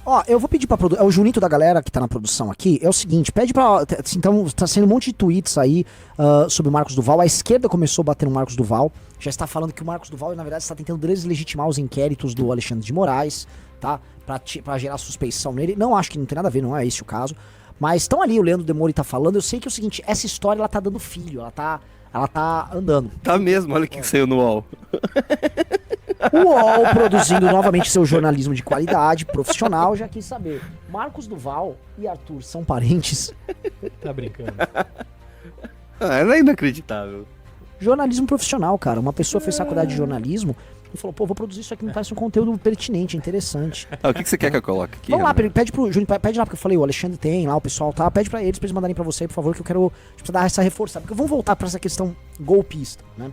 Ó, eu vou pedir pra produção. É o Junito da galera que tá na produção aqui. É o seguinte, pede pra. Então, tá sendo um monte de tweets aí sobre o Marcos Duval. A esquerda começou a bater no Marcos Duval. Já está falando que o Marcos Duval, na verdade, está tentando deslegitimar os inquéritos do Alexandre de Moraes, tá? Pra gerar suspeição nele. Não acho que não tem nada a ver, não é esse o caso. Mas estão ali, o Leandro Demori tá falando. Eu sei que é o seguinte, essa história ela tá dando filho, ela tá andando. Tá mesmo, olha o que saiu no UOL. O UOL, produzindo novamente seu jornalismo de qualidade, profissional, já quis saber. Marcos Duval e Arthur são parentes? Tá brincando. É inacreditável. Jornalismo profissional, cara. Uma pessoa fez faculdade de jornalismo e falou, pô, vou produzir isso aqui, me parece um conteúdo pertinente, interessante. O que você quer que eu coloque aqui? Vamos lá, pede pro Júnior, pede lá, porque eu falei, o Alexandre tem lá, o pessoal tá, pede pra eles mandarem pra você, por favor, que eu quero dar essa reforçada. Porque vamos voltar pra essa questão golpista, né?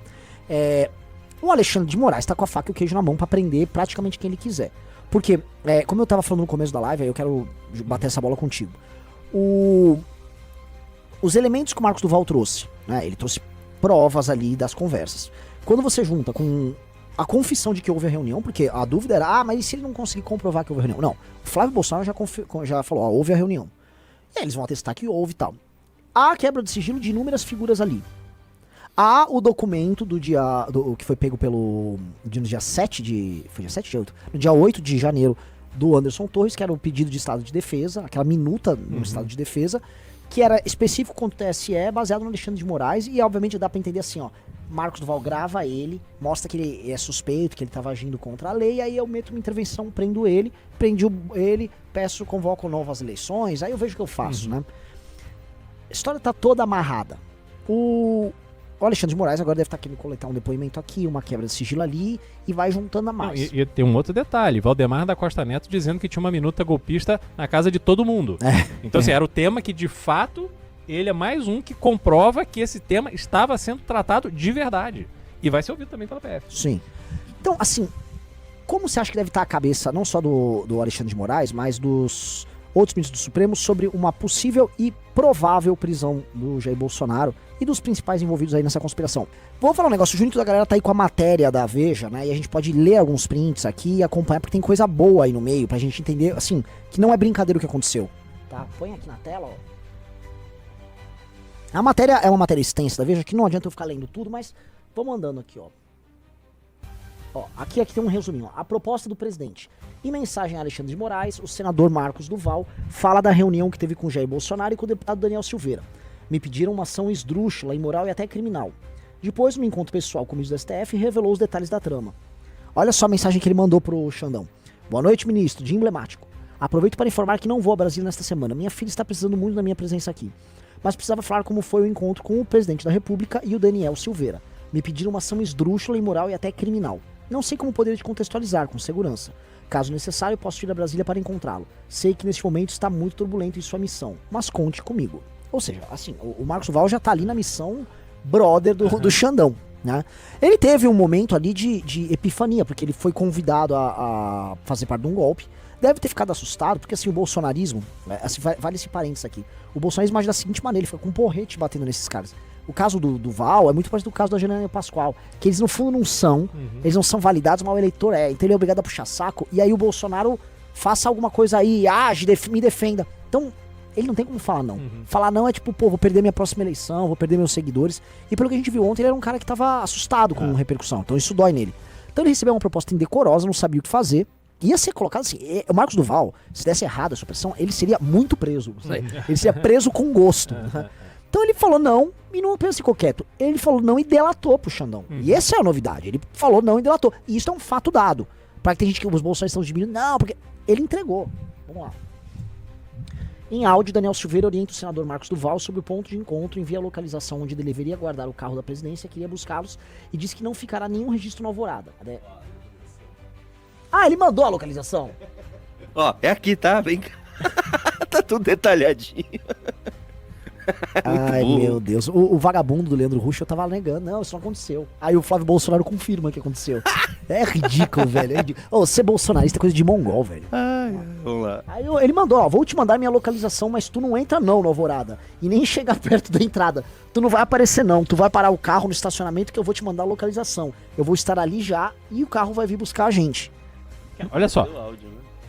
O Alexandre de Moraes tá com a faca e o queijo na mão pra prender praticamente quem ele quiser. Porque, como eu tava falando no começo da live, aí eu quero bater essa bola contigo. Os elementos que o Marcos Duval trouxe, né? Ele trouxe provas ali das conversas. Quando você junta com a confissão de que houve a reunião, porque a dúvida era, mas e se ele não conseguir comprovar que houve a reunião? Não, o Flávio Bolsonaro já falou, houve a reunião. E aí eles vão atestar que houve e tal. Há quebra de sigilo de inúmeras figuras ali. Há o documento que foi pego no dia 7 de... Foi dia 7 de 8? No dia 8 de janeiro, do Anderson Torres, que era o pedido de estado de defesa, aquela minuta no estado de defesa, que era específico contra o TSE, baseado no Alexandre de Moraes, e obviamente dá pra entender assim, ó, Marcos Duval grava ele, mostra que ele é suspeito, que ele tava agindo contra a lei, aí eu meto uma intervenção, prendo ele, peço, convoco novas eleições, aí eu vejo o que eu faço, né? A história tá toda amarrada. O Alexandre de Moraes agora deve estar querendo coletar um depoimento aqui, uma quebra de sigilo ali, e vai juntando a mais. E tem um outro detalhe, Valdemar da Costa Neto dizendo que tinha uma minuta golpista na casa de todo mundo. Então assim, era o tema que de fato, ele é mais um que comprova que esse tema estava sendo tratado de verdade. E vai ser ouvido também pela PF. Sim. Então, assim, como você acha que deve estar a cabeça, não só do Alexandre de Moraes, mas dos outros ministros do Supremo, sobre uma possível e provável prisão do Jair Bolsonaro e dos principais envolvidos aí nessa conspiração? Vou falar um negócio, o Junito da galera tá aí com a matéria da Veja, né, e a gente pode ler alguns prints aqui e acompanhar, porque tem coisa boa aí no meio, pra gente entender, assim, que não é brincadeira o que aconteceu. Tá, põe aqui na tela, ó. A matéria é uma matéria extensa da Veja, que não adianta eu ficar lendo tudo, mas vamos andando aqui, ó. Ó, aqui tem um resuminho, ó. A proposta do presidente. Em mensagem a Alexandre de Moraes, o senador Marcos Duval fala da reunião que teve com Jair Bolsonaro e com o deputado Daniel Silveira. Me pediram uma ação esdrúxula, imoral e até criminal. Depois, no encontro pessoal com o ministro do STF, revelou os detalhes da trama. Olha só a mensagem que ele mandou pro Xandão. Boa noite, ministro, dia emblemático. Aproveito para informar que não vou a Brasília nesta semana. Minha filha está precisando muito da minha presença aqui. Mas precisava falar como foi o encontro com o presidente da República e o Daniel Silveira. Me pediram uma ação esdrúxula, imoral e até criminal. Não sei como poderia te contextualizar, com segurança. Caso necessário, posso ir a Brasília para encontrá-lo. Sei que neste momento está muito turbulento em sua missão, mas conte comigo. Ou seja, assim, o Marcos Duval já tá ali na missão brother do Xandão, né? Ele teve um momento ali de epifania, porque ele foi convidado a fazer parte de um golpe. Deve ter ficado assustado, porque assim, o bolsonarismo, assim, vale esse parênteses aqui, o bolsonarismo age da seguinte maneira, ele fica com um porrete batendo nesses caras. O caso do Val é muito parecido do caso da Janaína Pascoal, que eles no fundo não são, eles não são validados, mas o eleitor é, então ele é obrigado a puxar saco, e aí o Bolsonaro faça alguma coisa aí, age, me defenda. Então, ele não tem como falar não. Falar não é tipo, pô, vou perder minha próxima eleição, vou perder meus seguidores, e pelo que a gente viu ontem, ele era um cara que tava assustado com repercussão, então isso dói nele. Então ele recebeu uma proposta indecorosa, não sabia o que fazer, ia ser colocado assim, o Marcos Duval, se desse errado a supressão, ele seria muito preso, ele seria preso com gosto. Então ele falou não, e não apenas ficou quieto, ele falou não e delatou pro Xandão. E essa é a novidade, ele falou não e delatou. E isso é um fato dado. Para que tem gente que os bolsonaristas estão diminuindo, não, porque ele entregou. Vamos lá. Em áudio, Daniel Silveira orienta o senador Marcos Duval sobre o ponto de encontro, envia a localização onde ele deveria guardar o carro da presidência, queria buscá-los e disse que não ficará nenhum registro no Alvorada. Ah, ele mandou a localização? Ó, é aqui, tá? Vem cá. Tá tudo detalhadinho. Ai, meu Deus. O vagabundo do Leandro Russo eu tava negando. Não, isso não aconteceu. Aí o Flávio Bolsonaro confirma que aconteceu. É ridículo, velho. É ridículo. Ô, ser bolsonarista é coisa de mongol, velho. Vamos lá. Aí ele mandou, ó, vou te mandar minha localização, mas tu não entra não no Alvorada. E nem chega perto da entrada. Tu não vai aparecer não. Tu vai parar o carro no estacionamento que eu vou te mandar a localização. Eu vou estar ali já e o carro vai vir buscar a gente. Olha só.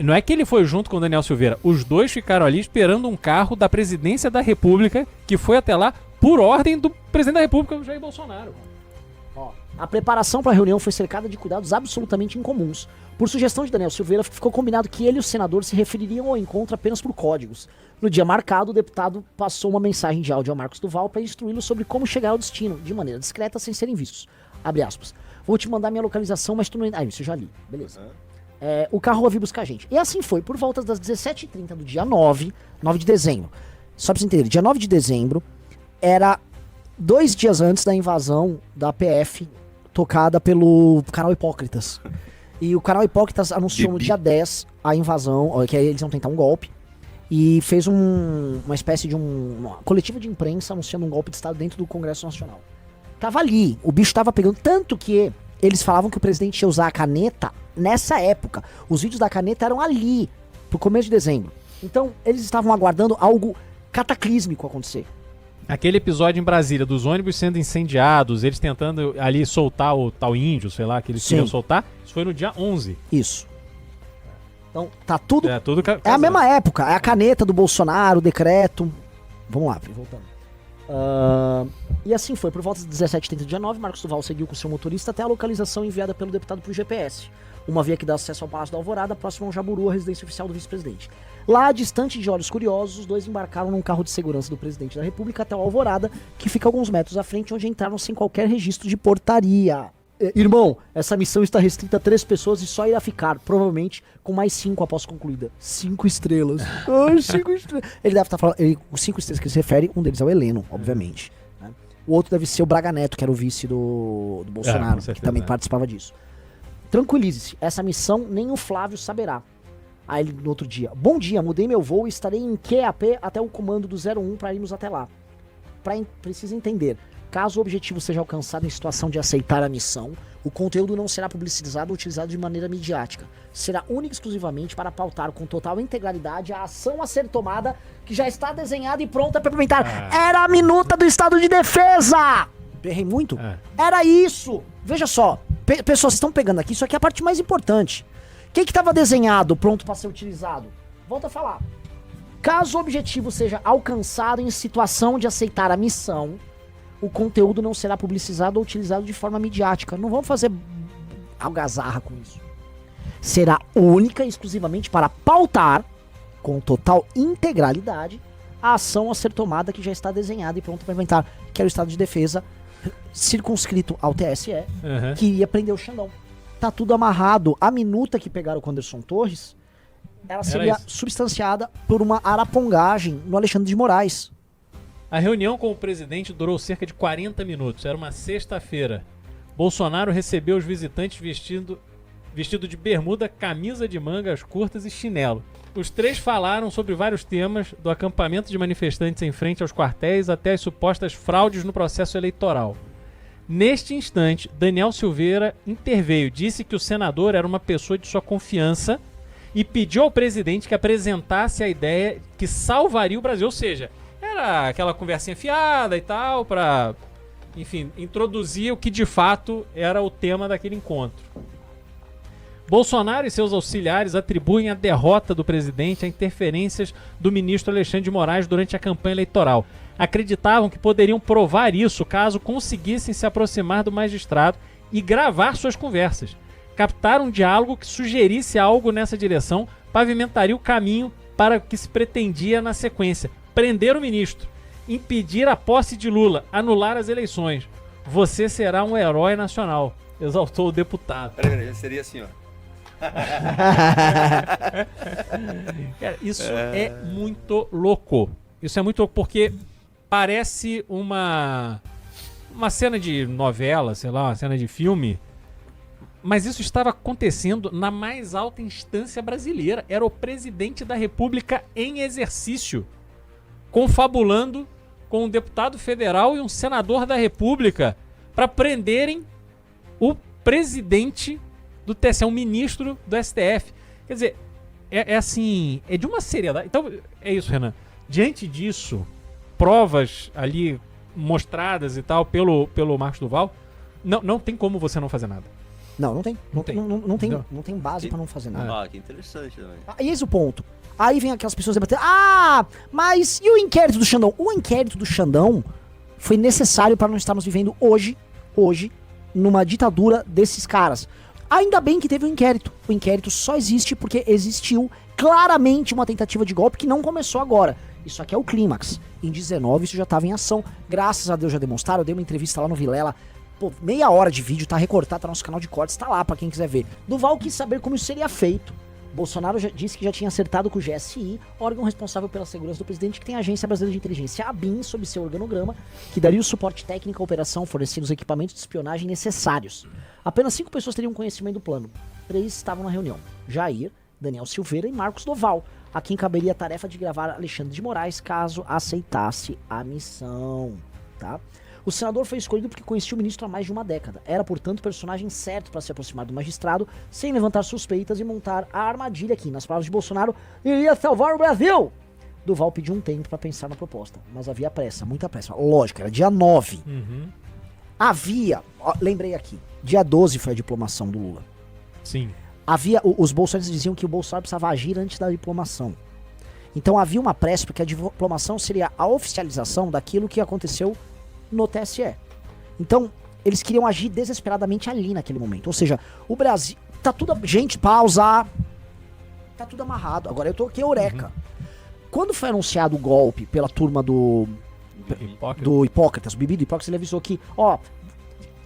Não é que ele foi junto com o Daniel Silveira. Os dois ficaram ali esperando um carro da presidência da República, que foi até lá por ordem do presidente da República, o Jair Bolsonaro. Ó, a preparação para a reunião foi cercada de cuidados absolutamente incomuns. Por sugestão de Daniel Silveira, ficou combinado que ele e o senador se refeririam ao encontro apenas por códigos. No dia marcado, o deputado passou uma mensagem de áudio ao Marcos Duval para instruí-lo sobre como chegar ao destino, de maneira discreta, sem serem vistos. Abre aspas. Vou te mandar minha localização, mas tu não... Ah, isso eu já li. Beleza. O carro vai vir buscar a gente. E assim foi, por volta das 17h30 do dia 9 de dezembro. Só pra vocês entenderem, dia 9 de dezembro era 2 dias antes da invasão da PF tocada pelo canal Hipócritas. E o canal Hipócritas anunciou no dia 10 a invasão, que aí eles iam tentar um golpe. E fez uma espécie de uma coletiva de imprensa anunciando um golpe de Estado dentro do Congresso Nacional. Tava ali, o bicho tava pegando, tanto que eles falavam que o presidente ia usar a caneta nessa época. Os vídeos da caneta eram ali, pro começo de dezembro. Então, eles estavam aguardando algo cataclísmico acontecer. Aquele episódio em Brasília, dos ônibus sendo incendiados, eles tentando ali soltar o tal índio, sei lá, que eles queriam soltar, isso foi no dia 11. Isso. Então, tá tudo... É a mesma época, é a caneta do Bolsonaro, o decreto. Vamos lá, voltando. E assim foi, por volta de 17h30 do dia 9, Marcos Duval seguiu com seu motorista até a localização enviada pelo deputado por GPS, uma via que dá acesso ao Palácio da Alvorada, próximo ao Jaburu, a residência oficial do vice-presidente. Lá, distante de olhos curiosos, os dois embarcaram num carro de segurança do presidente da República até o Alvorada, que fica alguns metros à frente, onde entraram sem qualquer registro de portaria. Irmão, essa missão está restrita a 3 pessoas e só irá ficar, provavelmente, com mais 5 após concluída. 5 estrelas. Ai, 5 estrelas. Ele deve estar falando... Os 5 estrelas que ele se refere, um deles é o Heleno, obviamente. Né? O outro deve ser o Braga Neto, que era o vice do Bolsonaro, certeza, que também participava disso. Tranquilize-se, essa missão nem o Flávio saberá. Aí ele, no outro dia, bom dia, mudei meu voo e estarei em QAP até o comando do 01 para irmos até lá. Precisa entender, caso o objetivo seja alcançado em situação de aceitar a missão, o conteúdo não será publicizado ou utilizado de maneira midiática. Será única e exclusivamente para pautar com total integralidade a ação a ser tomada, que já está desenhada e pronta para implementar. Era a minuta do Estado de Defesa! Berrei muito? Era isso! Veja só, pessoas, vocês estão pegando aqui, isso aqui é a parte mais importante. O que estava desenhado, pronto para ser utilizado? Volto a falar. Caso o objetivo seja alcançado em situação de aceitar a missão, o conteúdo não será publicizado ou utilizado de forma midiática. Não vamos fazer algazarra com isso. Será única e exclusivamente para pautar, com total integralidade, a ação a ser tomada que já está desenhada e pronta para implementar, que é o Estado de Defesa circunscrito ao TSE, que iria prender o Xandão. Tá tudo amarrado. A minuta que pegaram com o Anderson Torres, ela seria substanciada por uma arapongagem no Alexandre de Moraes. A reunião com o presidente durou cerca de 40 minutos. Era uma sexta-feira. Bolsonaro recebeu os visitantes vestido de bermuda, camisa de mangas curtas e chinelo. Os 3 falaram sobre vários temas, do acampamento de manifestantes em frente aos quartéis até as supostas fraudes no processo eleitoral. Neste instante, Daniel Silveira interveio, disse que o senador era uma pessoa de sua confiança e pediu ao presidente que apresentasse a ideia que salvaria o Brasil. Ou seja, era aquela conversinha fiada e tal, para, enfim, introduzir o que de fato era o tema daquele encontro. Bolsonaro e seus auxiliares atribuem a derrota do presidente a interferências do ministro Alexandre de Moraes durante a campanha eleitoral. Acreditavam que poderiam provar isso caso conseguissem se aproximar do magistrado e gravar suas conversas. Captaram um diálogo que sugerisse algo nessa direção, pavimentaria o caminho para o que se pretendia na sequência: prender o ministro, impedir a posse de Lula, anular as eleições. Você será um herói nacional, exaltou o deputado. Peraí, seria assim, ó. Cara, isso é muito louco. Isso é muito louco porque parece uma cena de novela, sei lá, uma cena de filme. Mas isso estava acontecendo na mais alta instância brasileira. Era o presidente da República em exercício, confabulando com um deputado federal e um senador da República para prenderem o presidente do TSE, um ministro do STF. Quer dizer, é assim, é de uma seriedade. Então, é isso, Renan. Diante disso, provas ali mostradas e tal pelo Marcos Duval, não tem como você não fazer nada. Não tem. Não tem. Não tem base pra não fazer nada. Ah, que interessante também. E esse é o ponto. Aí vem aquelas pessoas debatendo, mas e o inquérito do Xandão? O inquérito do Xandão foi necessário para não estarmos vivendo hoje, numa ditadura desses caras. Ainda bem que teve um inquérito. O inquérito só existe porque existiu claramente uma tentativa de golpe que não começou agora. Isso aqui é o clímax. Em 19 isso já estava em ação. Graças a Deus já demonstraram. Eu dei uma entrevista lá no Vilela. Pô, meia hora de vídeo, tá recortado, tá no nosso canal de cortes, tá lá pra quem quiser ver. Duval quis saber como isso seria feito. Bolsonaro já disse que já tinha acertado com o GSI, órgão responsável pela segurança do presidente, que tem a Agência Brasileira de Inteligência, a ABIN, sob seu organograma, que daria o suporte técnico à operação, fornecendo os equipamentos de espionagem necessários. Apenas 5 pessoas teriam conhecimento do plano. 3 estavam na reunião. Jair, Daniel Silveira e Marcos Doval, a quem caberia a tarefa de gravar Alexandre de Moraes caso aceitasse a missão, tá? O senador foi escolhido porque conhecia o ministro há mais de uma década. Era, portanto, o personagem certo para se aproximar do magistrado, sem levantar suspeitas e montar a armadilha que, nas palavras de Bolsonaro, iria salvar o Brasil. Duval pediu um tempo para pensar na proposta, mas havia pressa, muita pressa. Lógico, era dia 9. Lembrei aqui, dia 12 foi a diplomação do Lula. Sim. Os bolsonaristas diziam que o Bolsonaro precisava agir antes da diplomação. Então havia uma pressa, porque a diplomação seria a oficialização daquilo que aconteceu no TSE. Então, eles queriam agir desesperadamente ali naquele momento. Ou seja, o Brasil... Tá tudo... Gente, pausa! Tá tudo amarrado. Agora eu tô aqui, eureka. Quando foi anunciado o golpe pela turma do Hipócritas, o Bibi do Hipócritas, ele avisou que,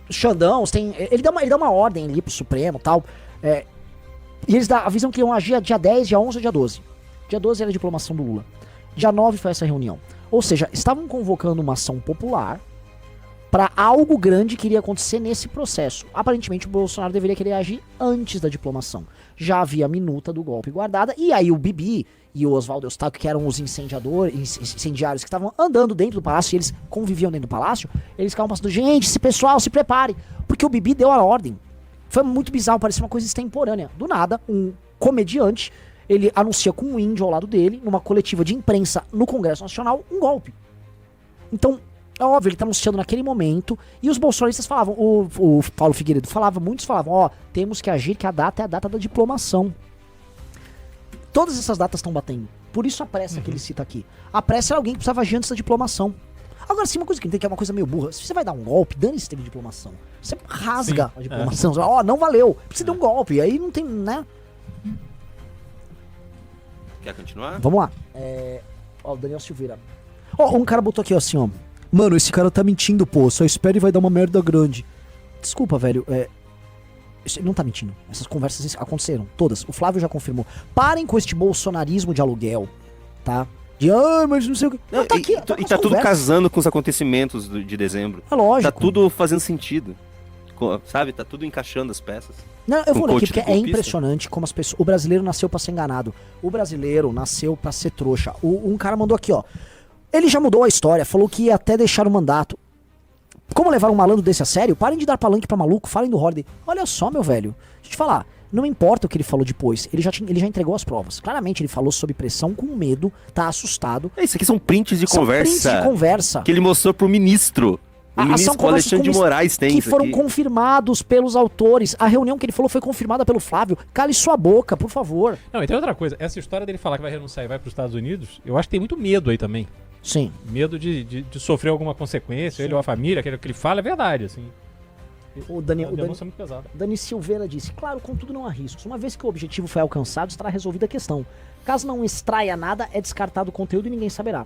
Xandão, ele dá uma ordem ali pro Supremo e tal. E eles avisam que iam agir dia 10, dia 11 ou dia 12. Dia 12 era a diplomação do Lula. Dia 9 foi essa reunião. Ou seja, estavam convocando uma ação popular para algo grande que iria acontecer nesse processo. Aparentemente o Bolsonaro deveria querer agir antes da diplomação. Já havia a minuta do golpe guardada, e aí o Bibi e o Oswaldo Eustáquio, que eram os incendiários que estavam andando dentro do palácio, e eles conviviam dentro do palácio, eles ficavam passando, gente, esse pessoal, se prepare, porque o Bibi deu a ordem. Foi muito bizarro, parecia uma coisa extemporânea. Do nada, um comediante, ele anuncia com um índio ao lado dele, numa coletiva de imprensa no Congresso Nacional, um golpe. Então, é óbvio, ele tá anunciando naquele momento, e os bolsonaristas falavam, o Paulo Figueiredo falava, muitos falavam, temos que agir, que a data é a data da diplomação. Todas essas datas estão batendo. Por isso a pressa que ele cita aqui. A pressa era alguém que precisava agir antes da diplomação. Agora, sim, uma coisa que tem que é uma coisa meio burra. Se você vai dar um golpe, dane-se teve diplomação. Você rasga a diplomação. Você fala, não valeu. Precisa dar um golpe. Aí não tem, né? Quer continuar? Vamos lá. O Daniel Silveira. Um cara botou aqui, assim, ó. Mano, esse cara tá mentindo, pô. Só espera e vai dar uma merda grande. Desculpa, velho. Ele não tá mentindo. Essas conversas aconteceram. Todas. O Flávio já confirmou. Parem com este bolsonarismo de aluguel, tá? Mas não sei o que. Não, tá aqui, tá tudo casando com os acontecimentos de dezembro. É lógico. Tá tudo fazendo sentido. Sabe? Tá tudo encaixando as peças. Não, eu vou ler aqui porque é impressionante como as pessoas... O brasileiro nasceu pra ser enganado. O brasileiro nasceu pra ser trouxa. Um cara mandou aqui, ó. Ele já mudou a história, falou que ia até deixar o mandato. Como levar um malandro desse a sério? Parem de dar palanque pra maluco, falem do Holiday. Olha só, meu velho. Deixa eu te falar. Não importa o que ele falou depois, ele já entregou as provas. Claramente ele falou sob pressão, com medo, tá assustado. Isso aqui são prints de conversa. Prints de conversa. Que ele mostrou pro ministro. O ministro Alexandre de Moraes tem que isso foram aqui. Confirmados pelos autores. A reunião que ele falou foi confirmada pelo Flávio. Cale sua boca, por favor. Não, e tem outra coisa. Essa história dele falar que vai renunciar e vai pros Estados Unidos, eu acho que tem muito medo aí também. Sim. Medo de sofrer alguma consequência, ele ou a família, aquilo que ele fala é verdade, assim. O Dani Silveira disse, claro, contudo não há riscos. Uma vez que o objetivo foi alcançado, estará resolvida a questão. Caso não extraia nada, é descartado o conteúdo e ninguém saberá.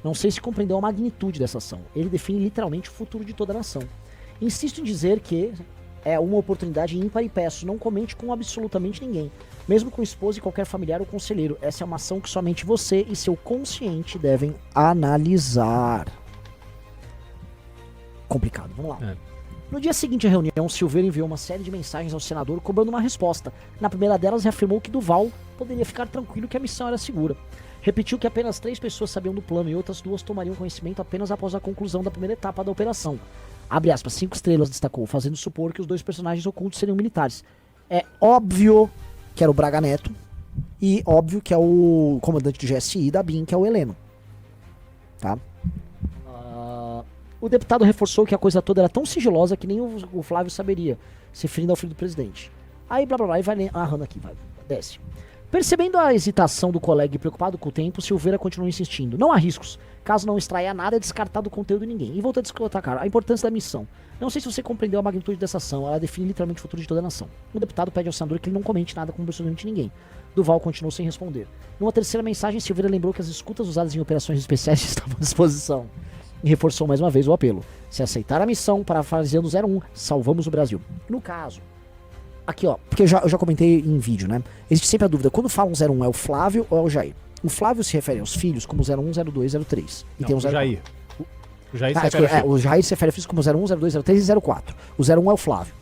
Não sei se compreendeu a magnitude dessa ação. Ele define literalmente o futuro de toda a nação. Insisto em dizer que é uma oportunidade ímpar e peço, não comente com absolutamente ninguém. Mesmo com esposa e qualquer familiar ou conselheiro. Essa é uma ação que somente você e seu consciente devem analisar. Complicado, vamos lá. No dia seguinte à reunião, Silveira enviou uma série de mensagens ao senador cobrando uma resposta. Na primeira delas, reafirmou que Duval poderia ficar tranquilo que a missão era segura. Repetiu que apenas 3 pessoas sabiam do plano e outras 2 tomariam conhecimento apenas após a conclusão da primeira etapa da operação. Abre aspas, 5 estrelas, destacou, fazendo supor que os 2 personagens ocultos seriam militares. É óbvio que era o Braga Neto e óbvio que é o comandante do GSI da BIM, que é o Heleno. Tá? O deputado reforçou que a coisa toda era tão sigilosa que nem o Flávio saberia, se referindo ao filho do presidente. Aí blá blá blá, e vai narrando aqui, vai, desce. Percebendo a hesitação do colega e preocupado com o tempo, Silveira continuou insistindo. Não há riscos. Caso não extraia nada, é descartado o conteúdo de ninguém. E voltou a destacar a importância da missão. Não sei se você compreendeu a magnitude dessa ação, ela define literalmente o futuro de toda a nação. O deputado pede ao senador que ele não comente nada com absolutamente ninguém. Duval continuou sem responder. Numa terceira mensagem, Silveira lembrou que as escutas usadas em operações especiais estavam à disposição. E reforçou mais uma vez o apelo. Se aceitar a missão, parafraseando 01, salvamos o Brasil. No caso, aqui ó, porque eu já comentei em vídeo, né? Existe sempre a dúvida, quando falam 01 é o Flávio ou é o Jair? O Flávio se refere aos filhos como 01, 02, 03. E Não, tem o o 04. Jair. O Jair se Desculpa, refere o Jair se refere a filhos como 01, 02, 03 e 04. O 01 é o Flávio.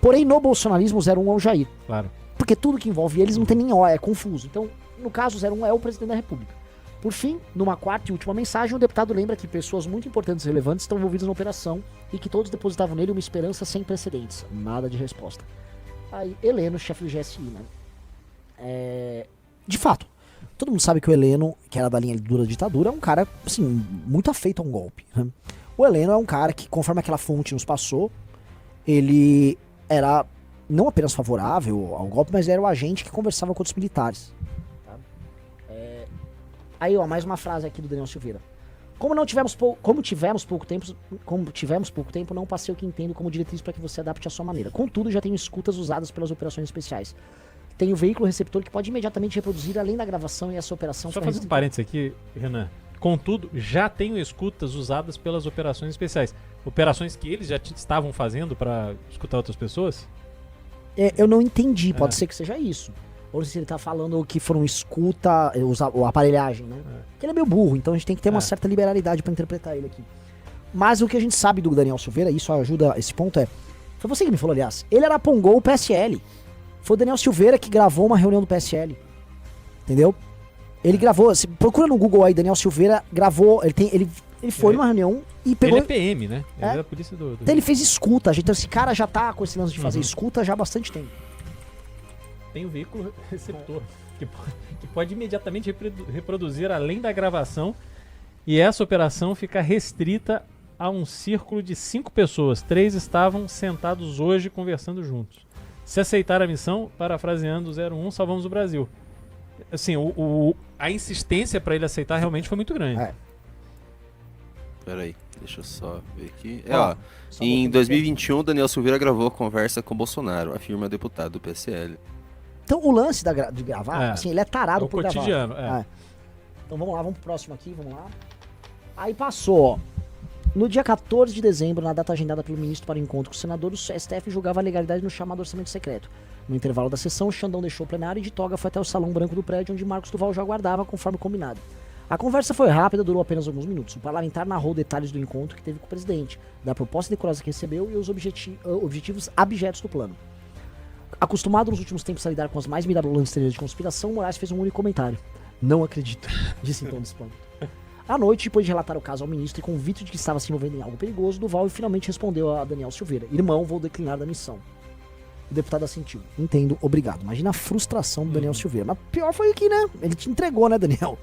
Porém, no bolsonarismo, o 01 é o Jair. Claro. Porque tudo que envolve eles não tem nem ó, é confuso. Então, no caso, o 01 é o presidente da República. Por fim, numa quarta e última mensagem, o deputado lembra que pessoas muito importantes e relevantes estão envolvidas na operação e que todos depositavam nele uma esperança sem precedentes. Nada de resposta. Aí, Heleno, chefe do GSI, né? De fato, todo mundo sabe que o Heleno, que era da linha dura da ditadura, é um cara, assim, muito afeito a um golpe. Né? O Heleno é um cara que, conforme aquela fonte nos passou, ele era não apenas favorável ao golpe, mas era o agente que conversava com outros militares. Tá? Aí, ó, mais uma frase aqui do Daniel Silveira. Como tivemos pouco tempo, não passei o que entendo como diretriz para que você adapte à sua maneira. Contudo, já tenho escutas usadas pelas operações especiais. Tenho veículo receptor que pode imediatamente reproduzir além da gravação e essa operação... Só fazer um parênteses aqui, Renan. Contudo, já tenho escutas usadas pelas operações especiais. Operações que eles já estavam fazendo para escutar outras pessoas? Eu não entendi, pode ser que seja isso. Ou se ele tá falando que foram escuta, ou aparelhagem, né? Porque ele é meio burro, então a gente tem que ter uma certa liberalidade pra interpretar ele aqui. Mas o que a gente sabe do Daniel Silveira, e isso ajuda esse ponto, foi você que me falou, aliás, ele arapongou o PSL. Foi o Daniel Silveira que gravou uma reunião do PSL. Entendeu? Ele gravou, procura no Google aí, Daniel Silveira gravou, ele foi numa reunião e pegou... Ele é PM, né? Ele é da polícia do... Então ele fez escuta, então esse cara já tá com esse lance de fazer escuta já há bastante tempo. Tem o veículo receptor, que pode imediatamente reproduzir além da gravação, e essa operação fica restrita a um círculo de 5 pessoas. 3 estavam sentados hoje conversando juntos. Se aceitar a missão, parafraseando o 01, salvamos o Brasil. Assim, a insistência para ele aceitar realmente foi muito grande. Peraí, deixa eu só ver aqui. Em 2021, Daniel Silveira gravou a conversa com Bolsonaro, afirma o deputado do PSL. Então o lance de gravar, assim, ele é tarado por cotidiano, gravar. Então vamos lá, vamos pro próximo aqui, vamos lá. Aí passou, ó. No dia 14 de dezembro, na data agendada pelo ministro para o encontro com o senador, o STF julgava a legalidade no chamado orçamento secreto. No intervalo da sessão, o Xandão deixou o plenário e de toga foi até o salão branco do prédio, onde Marcos Duval já aguardava, conforme combinado. A conversa foi rápida, durou apenas alguns minutos. O parlamentar narrou detalhes do encontro que teve com o presidente, da proposta decorosa que recebeu e os objetivos abjetos do plano. Acostumado nos últimos tempos a lidar com as mais mirabolantes teorias de conspiração, Moraes fez um único comentário. Não acredito, disse então despando. À noite, depois de relatar o caso ao ministro e convite de que estava se envolvendo em algo perigoso, Duval finalmente respondeu a Daniel Silveira: irmão, vou declinar da missão. O deputado assentiu. Entendo, obrigado. Imagina a frustração do Daniel Silveira. Mas pior foi aqui, né? Ele te entregou, né, Daniel?